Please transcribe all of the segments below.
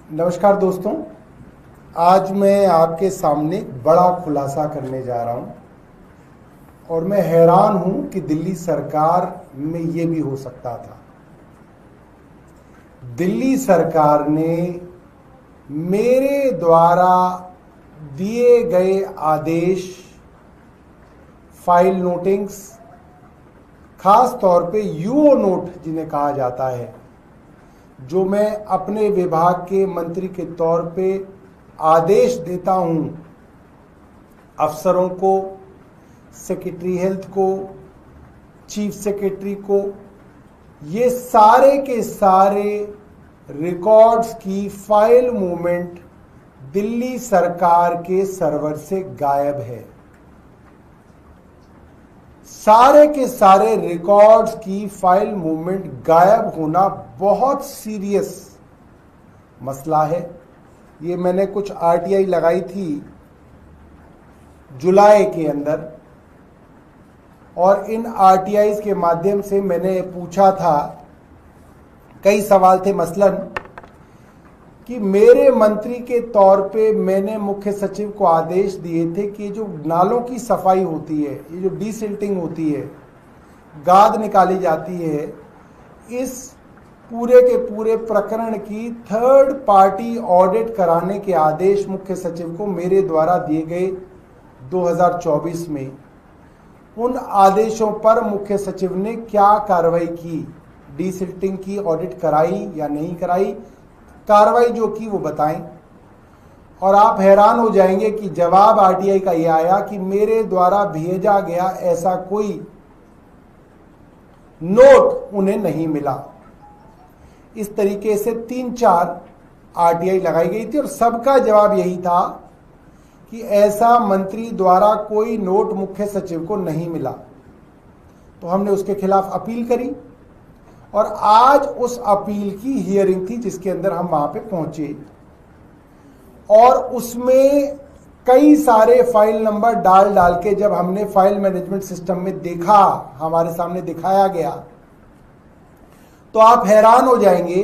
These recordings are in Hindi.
नमस्कार दोस्तों, आज मैं आपके सामने बड़ा खुलासा करने जा रहा हूं और मैं हैरान हूं कि दिल्ली सरकार में ये भी हो सकता था। दिल्ली सरकार ने मेरे द्वारा दिए गए आदेश, फाइल नोटिंग्स, खास तौर पे यूओ नोट जिन्हें कहा जाता है, जो मैं अपने विभाग के मंत्री के तौर पे आदेश देता हूं अफसरों को, सेक्रेटरी हेल्थ को, चीफ सेक्रेटरी को, ये सारे के सारे रिकॉर्ड्स की फाइल मूवमेंट दिल्ली सरकार के सर्वर से गायब है। सारे के सारे रिकॉर्ड्स की फाइल मूवमेंट गायब होना बहुत सीरियस मसला है। ये मैंने कुछ आरटीआई लगाई थी जुलाई के अंदर और इन आरटीआई के माध्यम से मैंने पूछा था, कई सवाल थे, मसलन कि मेरे मंत्री के तौर पे मैंने मुख्य सचिव को आदेश दिए थे कि जो नालों की सफाई होती है, ये जो डीसिल्टिंग होती है, गाद निकाली जाती है, इस पूरे के पूरे प्रकरण की थर्ड पार्टी ऑडिट कराने के आदेश मुख्य सचिव को मेरे द्वारा दिए गए 2024 में। उन आदेशों पर मुख्य सचिव ने क्या कार्रवाई की, डीसिल्टिंग की ऑडिट कराई या नहीं कराई, कार्रवाई जो की वो बताएं। और आप हैरान हो जाएंगे कि जवाब आरटीआई का यह आया कि मेरे द्वारा भेजा गया ऐसा कोई नोट उन्हें नहीं मिला। इस तरीके से 3-4 आरटीआई लगाई गई थी और सबका जवाब यही था कि ऐसा मंत्री द्वारा कोई नोट मुख्य सचिव को नहीं मिला। तो हमने उसके खिलाफ अपील करी और आज उस अपील की हियरिंग थी, जिसके अंदर हम वहां पे पहुंचे और उसमें कई सारे फाइल नंबर डाल डाल के जब हमने फाइल मैनेजमेंट सिस्टम में देखा, हमारे सामने दिखाया गया, तो आप हैरान हो जाएंगे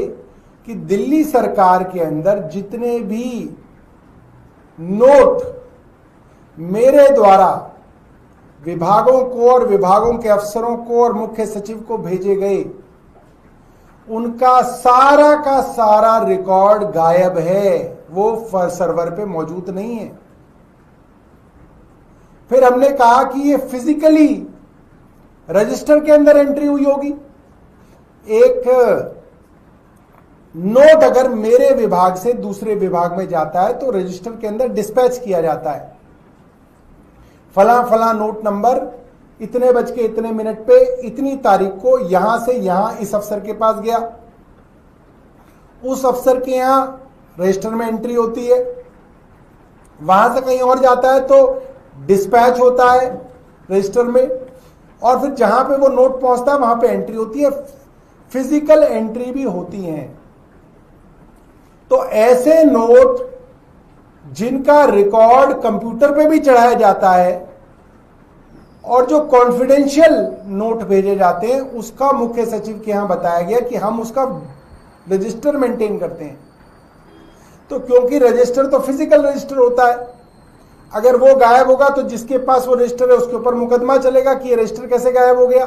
कि दिल्ली सरकार के अंदर जितने भी नोट मेरे द्वारा विभागों को और विभागों के अफसरों को और मुख्य सचिव को भेजे गए, उनका सारा का सारा रिकॉर्ड गायब है, वो सर्वर पे मौजूद नहीं है। फिर हमने कहा कि ये फिजिकली रजिस्टर के अंदर एंट्री हुई होगी। एक नोट अगर मेरे विभाग से दूसरे विभाग में जाता है तो रजिस्टर के अंदर डिस्पैच किया जाता है, फला फला नोट नंबर इतने बज के इतने मिनट पे इतनी तारीख को यहां से यहां इस अफसर के पास गया, उस अफसर के यहां रजिस्टर में एंट्री होती है, वहां से कहीं और जाता है तो डिस्पैच होता है रजिस्टर में, और फिर जहां पे वो नोट पहुंचता है वहां पे एंट्री होती है, फिजिकल एंट्री भी होती है। तो ऐसे नोट जिनका रिकॉर्ड कंप्यूटर पे भी चढ़ाया जाता है और जो कॉन्फिडेंशियल नोट भेजे जाते हैं, उसका मुख्य सचिव के यहां बताया गया कि हम उसका रजिस्टर मेंटेन करते हैं। तो क्योंकि रजिस्टर तो फिजिकल रजिस्टर होता है, अगर वो गायब होगा तो जिसके पास वो रजिस्टर है उसके ऊपर मुकदमा चलेगा कि ये रजिस्टर कैसे गायब हो गया।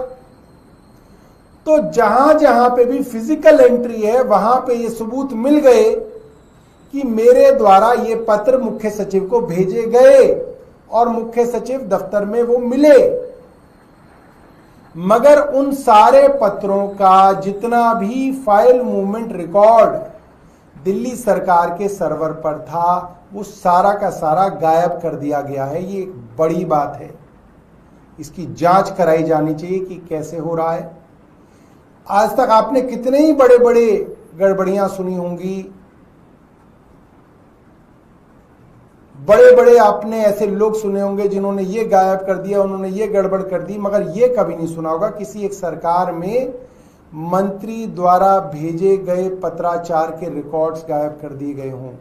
तो जहां जहां पे भी फिजिकल एंट्री है वहां पे ये सबूत मिल गए कि मेरे द्वारा ये पत्र मुख्य सचिव को भेजे गए और मुख्य सचिव दफ्तर में वो मिले, मगर उन सारे पत्रों का जितना भी फाइल मूवमेंट रिकॉर्ड दिल्ली सरकार के सर्वर पर था वो सारा का सारा गायब कर दिया गया है। ये एक बड़ी बात है, इसकी जांच कराई जानी चाहिए कि कैसे हो रहा है। आज तक आपने कितने ही बड़े बड़े गड़बड़ियां सुनी होंगी, बड़े बड़े आपने ऐसे लोग सुने होंगे जिन्होंने ये गायब कर दिया, उन्होंने ये गड़बड़ कर दी, मगर ये कभी नहीं सुना होगा किसी एक सरकार में मंत्री द्वारा भेजे गए पत्राचार के रिकॉर्ड्स गायब कर दिए गए हों।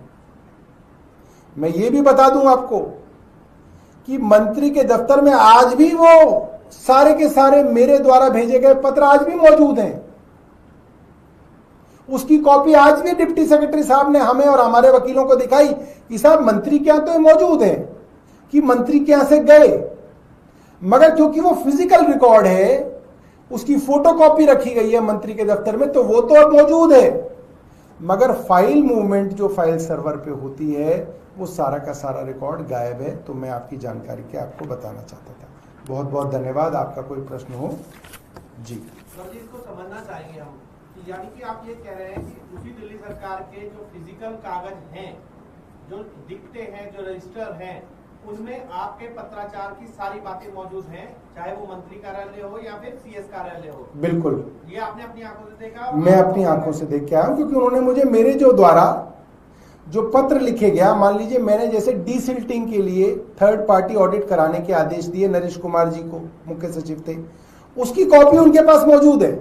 मैं ये भी बता दूं आपको कि मंत्री के दफ्तर में आज भी वो सारे के सारे मेरे द्वारा भेजे गए पत्र आज भी मौजूद हैं। उसकी कॉपी आज भी डिप्टी सेक्रेटरी साहब ने हमें और हमारे वकीलों को दिखाई कि साहब मंत्री के यहां तो ये मौजूद है कि मंत्री के यहां से गए, मगर क्योंकि वो फिजिकल रिकॉर्ड है, उसकी फोटोकॉपी रखी गई है मंत्री के दफ्तर में, तो वो तो अब मौजूद है, मगर फाइल मूवमेंट जो फाइल सर्वर पे होती है वो सारा का सारा रिकॉर्ड गायब है। तो मैं आपकी जानकारी के आपको बताना चाहता था। बहुत बहुत धन्यवाद। आपका कोई प्रश्न हो जी। सर जी, इसको समझना चाहेंगे हम, यानी कि आप ये कह रहे हैं कि उसी दिल्ली सरकार के जो फिजिकल कागज हैं, जो दिखते हैं, जो रजिस्टर हैं, उनमें आपके पत्राचार की सारी बातें मौजूद हैं, चाहे वो मंत्री कार्यालय हो या फिर सीएस कार्यालय हो? बिल्कुल, ये आपने अपनी आंखों से देखा? मैं अपनी आंखों से देख के आया हूं, क्योंकि उन्होंने मुझे मेरे जो द्वारा जो पत्र लिखे गया, मान लीजिए मैंने जैसे डीसिल्टिंग के लिए थर्ड पार्टी ऑडिट कराने के आदेश दिए नरेश कुमार जी को, मुख्य सचिव थे, उसकी कॉपी उनके पास मौजूद है,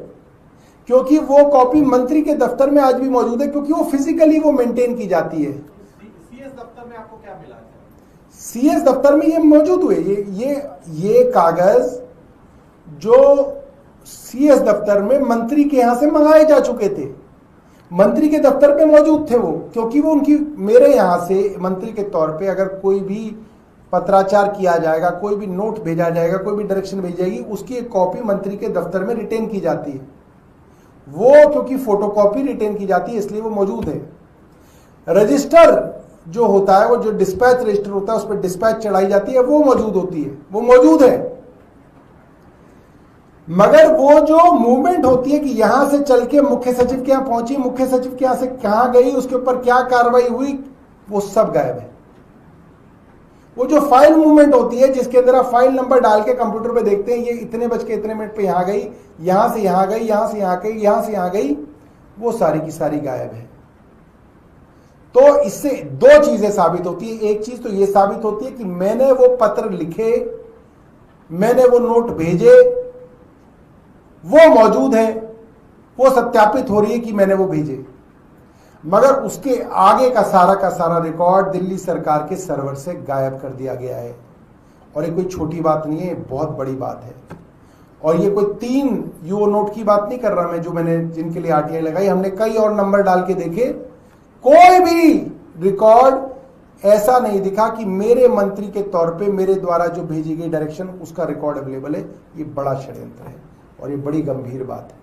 क्योंकि वो कॉपी मंत्री के दफ्तर में आज भी मौजूद है, क्योंकि वो फिजिकली वो मेंटेन की जाती है। सीएस दफ्तर में आपको क्या मिला? सीएस दफ्तर में ये मौजूद हुए, ये कागज जो सीएस दफ्तर में मंत्री के यहां से मंगाए जा चुके थे, मंत्री के दफ्तर पे मौजूद थे वो, क्योंकि वो उनकी मेरे यहां से मंत्री के तौर पे अगर कोई भी पत्राचार किया जाएगा, कोई भी नोट भेजा जाएगा, कोई भी डायरेक्शन भेजी जाएगी, उसकी एक कॉपी मंत्री के दफ्तर में रिटेन की जाती है। वो क्योंकि फोटोकॉपी रिटेन की जाती है इसलिए वो मौजूद है। रजिस्टर जो होता है, वो जो डिस्पैच रजिस्टर होता है, उस पर डिस्पैच चढ़ाई जाती है, वो मौजूद होती है, वो मौजूद है। मगर वो जो मूवमेंट होती है कि यहां से चल के मुख्य सचिव के यहां पहुंची, मुख्य सचिव के यहां से कहां गई, उसके ऊपर क्या कार्रवाई हुई, वो सब गायब है। वो जो फाइल मूवमेंट होती है, जिसके अंदर आप फाइल नंबर डाल के कंप्यूटर पे देखते हैं, ये इतने बज के इतने मिनट पे यहां गई, यहां से यहां गई, यहां से यहां गई, यहां से यहां गई, वो सारी की सारी गायब है। तो इससे दो चीजें साबित होती है। एक चीज तो ये साबित होती है कि मैंने वो पत्र लिखे, मैंने वो नोट भेजे, वो मौजूद है, वो सत्यापित हो रही है कि मैंने वो भेजे, मगर उसके आगे का सारा रिकॉर्ड दिल्ली सरकार के सर्वर से गायब कर दिया गया है। और ये कोई छोटी बात नहीं है, बहुत बड़ी बात है। और ये कोई 3 यूओ नोट की बात नहीं कर रहा मैं, जो मैंने जिनके लिए आरटीआई लगाई, हमने कई और नंबर डाल के देखे, कोई भी रिकॉर्ड ऐसा नहीं दिखा कि मेरे मंत्री के तौर पे मेरे द्वारा जो भेजी गई डायरेक्शन उसका रिकॉर्ड अवेलेबल है। ये बड़ा षड्यंत्र है और ये बड़ी गंभीर बात है।